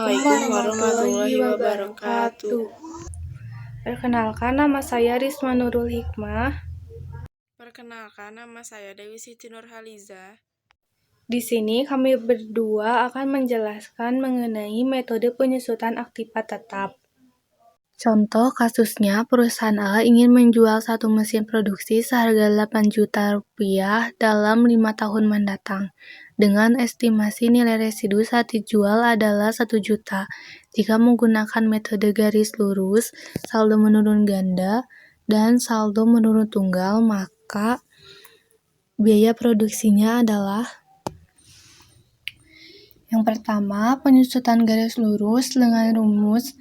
Assalamualaikum warahmatullahi wabarakatuh. Perkenalkan, nama saya Risma Nurul Hikmah. Perkenalkan, nama saya Dewi Siti Nurhaliza. Di sini kami berdua akan menjelaskan mengenai metode penyusutan aktiva tetap. Contoh kasusnya, perusahaan A ingin menjual satu mesin produksi seharga 8 juta rupiah dalam 5 tahun mendatang, dengan estimasi nilai residu saat dijual adalah 1 juta. Jika menggunakan metode garis lurus, saldo menurun ganda, dan saldo menurun tunggal, maka biaya produksinya adalah: yang pertama, penyusutan garis lurus dengan rumus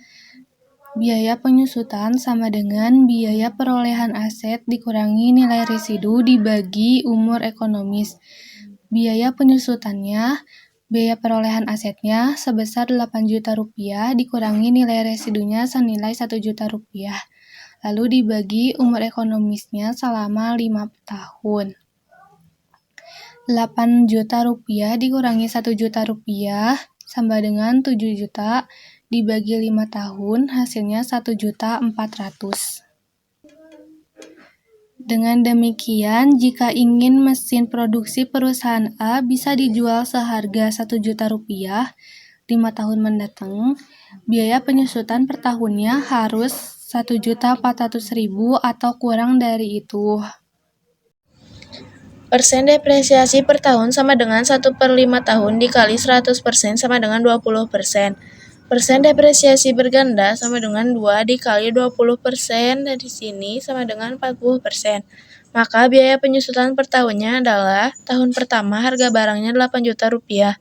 biaya penyusutan sama dengan biaya perolehan aset dikurangi nilai residu dibagi umur ekonomis. Biaya penyusutannya, biaya perolehan asetnya sebesar 8 juta rupiah dikurangi nilai residunya senilai 1 juta rupiah. Lalu dibagi umur ekonomisnya selama 5 tahun. 8 juta rupiah dikurangi 1 juta rupiah sama dengan 7 juta dibagi 5 tahun, hasilnya 1.400.000. Dengan demikian, jika ingin mesin produksi perusahaan A bisa dijual seharga 1 juta rupiah 5 tahun mendatang, biaya penyusutan per tahunnya harus 1.400.000 atau kurang dari itu. Persen depresiasi per tahun sama dengan 1/5 tahun dikali 100% sama dengan 20%. Persen depresiasi berganda sama dengan 2 dikali 20%, dari sini sama dengan 40%. Maka biaya penyusutan per tahunnya adalah: tahun pertama harga barangnya 8 juta rupiah,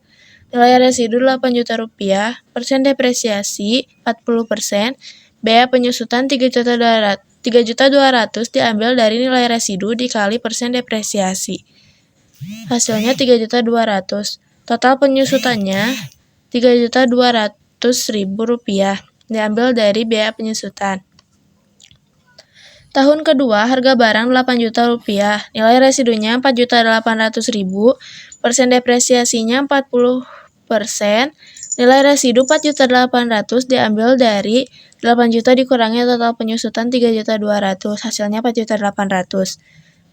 nilai residu 8 juta rupiah, persen depresiasi 40%, biaya penyusutan 3.200.000 diambil dari nilai residu dikali persen depresiasi. Hasilnya 3.200.000. Total penyusutannya 3.200.000 rupiah diambil dari biaya penyusutan. Tahun kedua harga barang 8 juta rupiah, nilai residunya 4.800.000, persen depresiasinya 40%, nilai residu 4.800.000 diambil dari 8 juta dikurangi total penyusutan 3.200.000, hasilnya 4.800.000.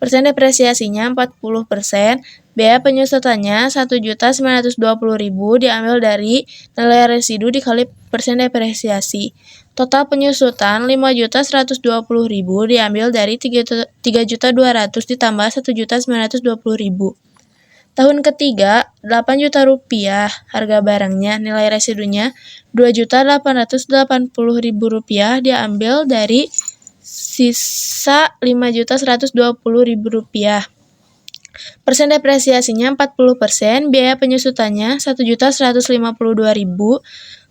Persen depresiasinya 40%, biaya penyusutannya 1.920.000 diambil dari nilai residu dikali persen depresiasi. Total penyusutan 5.120.000 diambil dari 3.200.000 ditambah 1.920.000. Tahun ketiga 8 juta rupiah harga barangnya, nilai residunya 2.880.000 rupiah diambil dari sisa 5.120.000 rupiah. Persen depresiasinya 40%, biaya penyusutannya 1.152.000,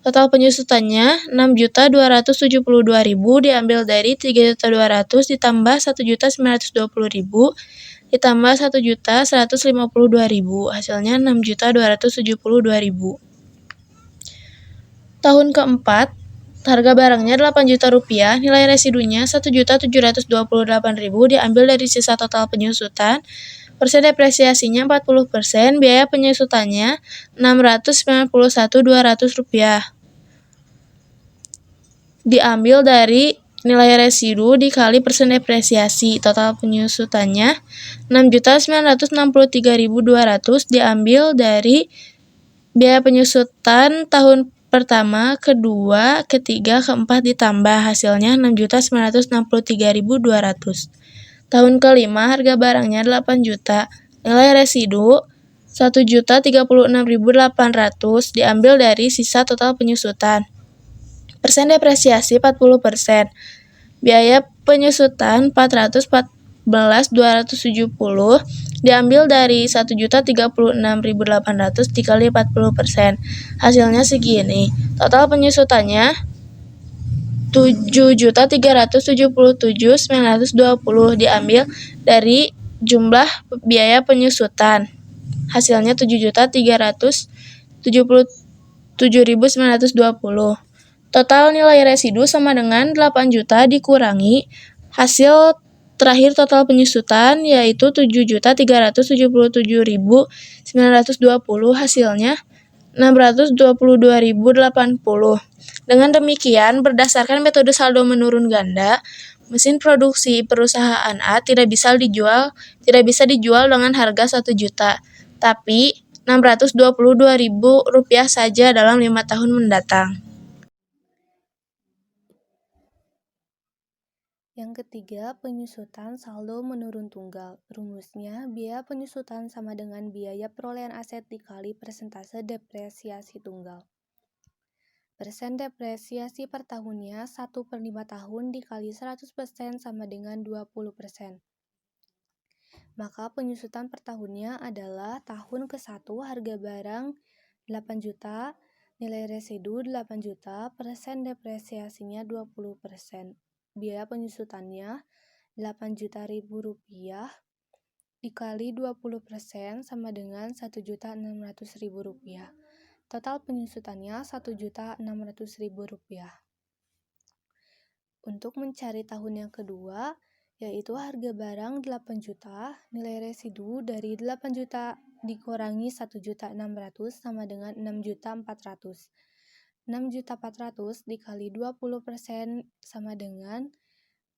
total penyusutannya 6.272.000 diambil dari 3.200.000 ditambah 1.920.000 ditambah 1.152.000, hasilnya 6.272.000. Tahun keempat harga barangnya 8 juta rupiah, nilai residunya 1.728.000 diambil dari sisa total penyusutan, persen depresiasinya 40%, biaya penyusutannya 691.200 rupiah. Diambil dari nilai residu dikali persen depresiasi, total penyusutannya 6.963.200 diambil dari biaya penyusutan tahun pertama, kedua, ketiga, keempat ditambah, hasilnya 6.963.200. Tahun kelima harga barangnya 8 juta, nilai residu 1.036.800 diambil dari sisa total penyusutan. Persen depresiasi 40%, biaya penyusutan 414.270 diambil dari 1.036.800 dikali 40%, hasilnya segini. Total penyusutannya 7.377.920 diambil dari jumlah biaya penyusutan, hasilnya 7.377.920. Total nilai residu sama dengan 8 juta dikurangi hasil terakhir total penyusutan, yaitu 7.377.920, hasilnya 622.080. Dengan demikian, berdasarkan metode saldo menurun ganda, mesin produksi perusahaan A tidak bisa dijual dengan harga 1 juta, tapi Rp622.000 saja dalam 5 tahun mendatang. Yang ketiga, penyusutan saldo menurun tunggal. Rumusnya, biaya penyusutan sama dengan biaya perolehan aset dikali persentase depresiasi tunggal. Persen depresiasi per tahunnya 1/5 tahun dikali 100% sama dengan 20%. Maka penyusutan per tahunnya adalah tahun ke-1 harga barang 8 juta, nilai residu 8 juta, persen depresiasinya 20%. Biaya penyusutannya 8 juta rupiah dikali 20% sama dengan 1.600.000 rupiah. Total penyusutannya 1.600.000 rupiah. Untuk mencari tahun yang kedua, yaitu harga barang 8 juta, nilai residu dari 8 juta dikurangi 1.600.000 sama dengan 6.400.000. 6.400.000 dikali 20% sama dengan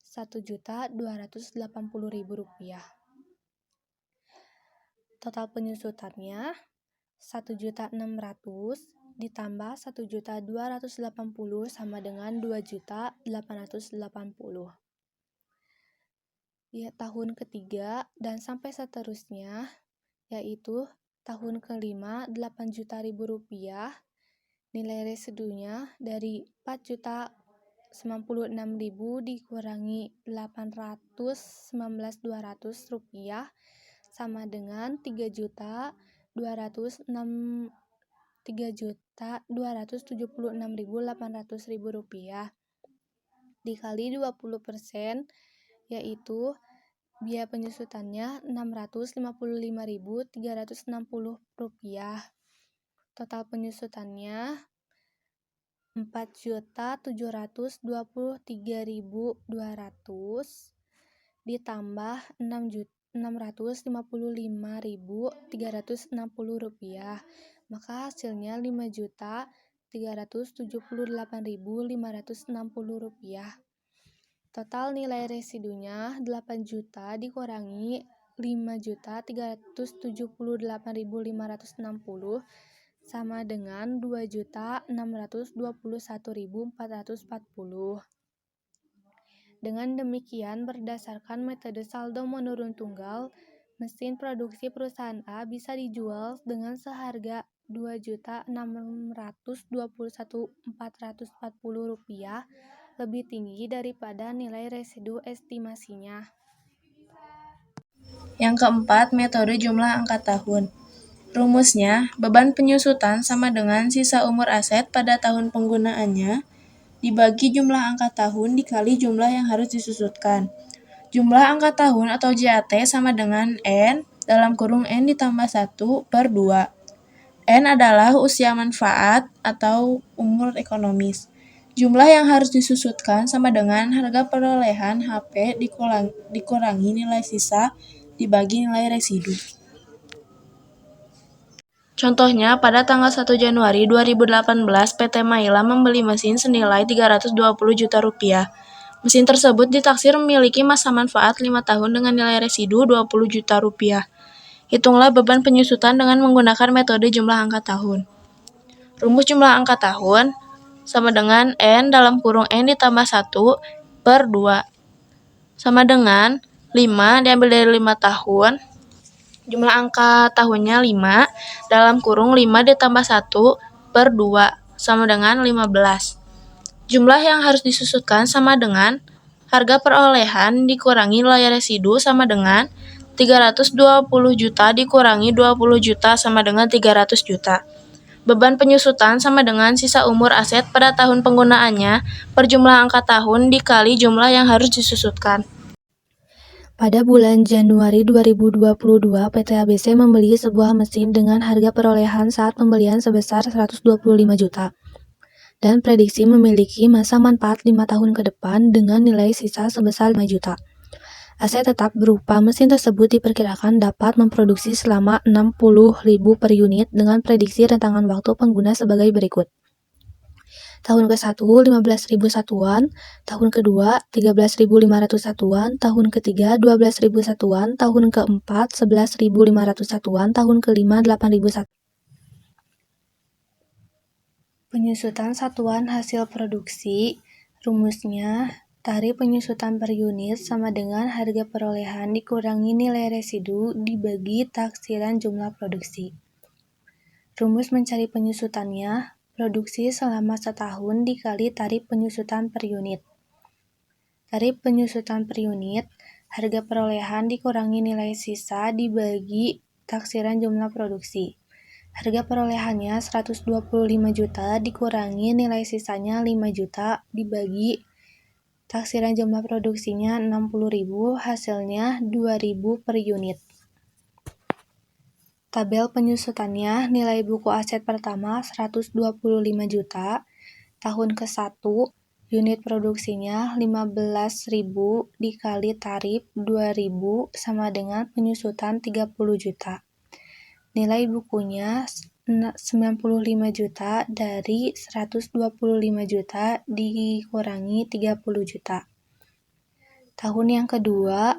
1.280.000 rupiah. Total penyusutannya 1.600.000 ditambah 1.280.000 sama dengan 2.880.000. Ya, tahun ketiga dan sampai seterusnya, yaitu tahun kelima 8 juta rupiah, nilai residunya dari 4.096.000 dikurangi 819.200 rupiah sama dengan 3.276.800 rupiah dikali 20%, yaitu biaya penyusutannya 655.360 rupiah. Total penyusutannya 4.723.200 ditambah 655.360 rupiah, maka hasilnya 5.378.560 rupiah. Total nilai residunya 8 juta dikurangi 5.378.560 sama dengan 2.621.440. Dengan demikian, berdasarkan metode saldo menurun tunggal, mesin produksi perusahaan A bisa dijual dengan seharga Rp2.621.440 lebih tinggi daripada nilai residu estimasinya. Yang keempat, metode jumlah angka tahun. Rumusnya, beban penyusutan sama dengan sisa umur aset pada tahun penggunaannya dibagi jumlah angka tahun dikali jumlah yang harus disusutkan. Jumlah angka tahun atau JAT sama dengan N dalam kurung N ditambah 1/2. N adalah usia manfaat atau umur ekonomis. Jumlah yang harus disusutkan sama dengan harga perolehan HP dikurangi nilai sisa dibagi nilai residu. Contohnya, pada tanggal 1 Januari 2018, PT Maila membeli mesin senilai Rp320 juta. Mesin tersebut ditaksir memiliki masa manfaat 5 tahun dengan nilai residu Rp20 juta. Hitunglah beban penyusutan dengan menggunakan metode jumlah angka tahun. Rumus jumlah angka tahun sama dengan N dalam kurung N ditambah 1/2 sama dengan 5 diambil dari 5 tahun. Jumlah angka tahunnya 5 dalam kurung 5 ditambah 1/2 sama dengan 15. Jumlah yang harus disusutkan sama dengan harga perolehan dikurangi nilai residu sama dengan 320 juta dikurangi 20 juta sama dengan 300 juta. Beban penyusutan sama dengan sisa umur aset pada tahun penggunaannya per jumlah angka tahun dikali jumlah yang harus disusutkan. Pada bulan Januari 2022, PT ABC membeli sebuah mesin dengan harga perolehan saat pembelian sebesar 125 juta dan prediksi memiliki masa manfaat 5 tahun ke depan dengan nilai sisa sebesar 5 juta. Aset tetap berupa mesin tersebut diperkirakan dapat memproduksi selama 60.000 per unit dengan prediksi rentangan waktu pengguna sebagai berikut. Tahun ke-1 15.000 satuan, tahun kedua 13.500 satuan, tahun ketiga 12.000 satuan, tahun keempat 11.500 satuan, tahun kelima 8.000 satuan. Penyusutan satuan hasil produksi, rumusnya tarif penyusutan per unit sama dengan harga perolehan dikurangi nilai residu dibagi taksiran jumlah produksi. Rumus mencari penyusutannya, produksi selama setahun dikali tarif penyusutan per unit. Tarif penyusutan per unit, harga perolehan dikurangi nilai sisa dibagi taksiran jumlah produksi. Harga perolehannya 125 juta dikurangi nilai sisanya 5 juta dibagi taksiran jumlah produksinya 60.000, hasilnya 2.000 per unit. Tabel penyusutannya, nilai buku aset pertama 125 juta, tahun ke-1 unit produksinya 15.000 dikali tarif 2.000 sama dengan penyusutan 30 juta. Nilai bukunya 95 juta dari 125 juta dikurangi 30 juta. Tahun yang kedua,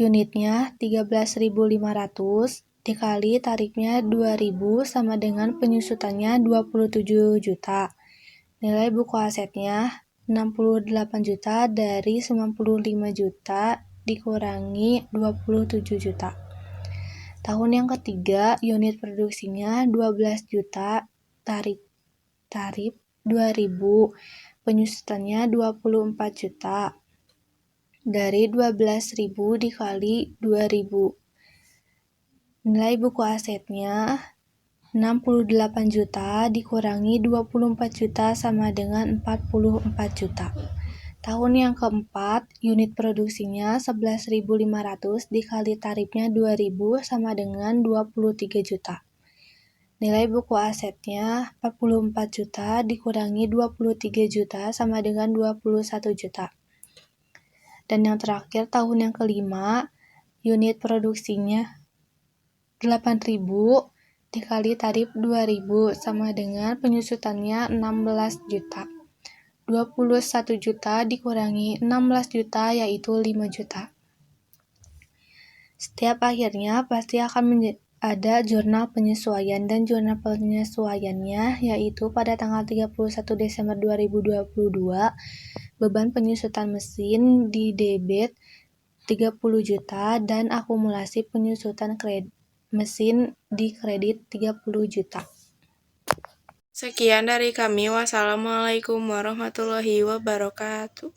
unitnya 13.500 dikali tarifnya 2.000 sama dengan penyusutannya 27 juta. Nilai buku asetnya 68 juta dari 95 juta dikurangi 27 juta. Tahun yang ketiga, unit produksinya 12 juta, tarif 2.000, penyusutannya 24 juta. Dari 12.000 dikali 2.000. Nilai buku asetnya 68 juta dikurangi 24 juta sama dengan 44 juta. Tahun yang keempat, unit produksinya 11.500 dikali tarifnya 2.000 sama dengan 23 juta. Nilai buku asetnya 44 juta dikurangi 23 juta sama dengan 21 juta. Dan yang terakhir, tahun yang kelima, unit produksinya 8.000 dikali tarif 2.000 sama dengan penyusutannya 16 juta. 21 juta dikurangi 16 juta yaitu 5 juta. Setiap akhirnya pasti akan ada jurnal penyesuaian, dan jurnal penyesuaiannya yaitu pada tanggal 31 Desember 2022 beban penyusutan mesin di debit 30 juta dan akumulasi penyusutan mesin di kredit 30 juta. Sekian dari kami. Wassalamualaikum warahmatullahi wabarakatuh.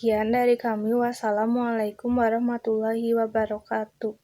Sekian dari kami. Wassalamualaikum warahmatullahi wabarakatuh.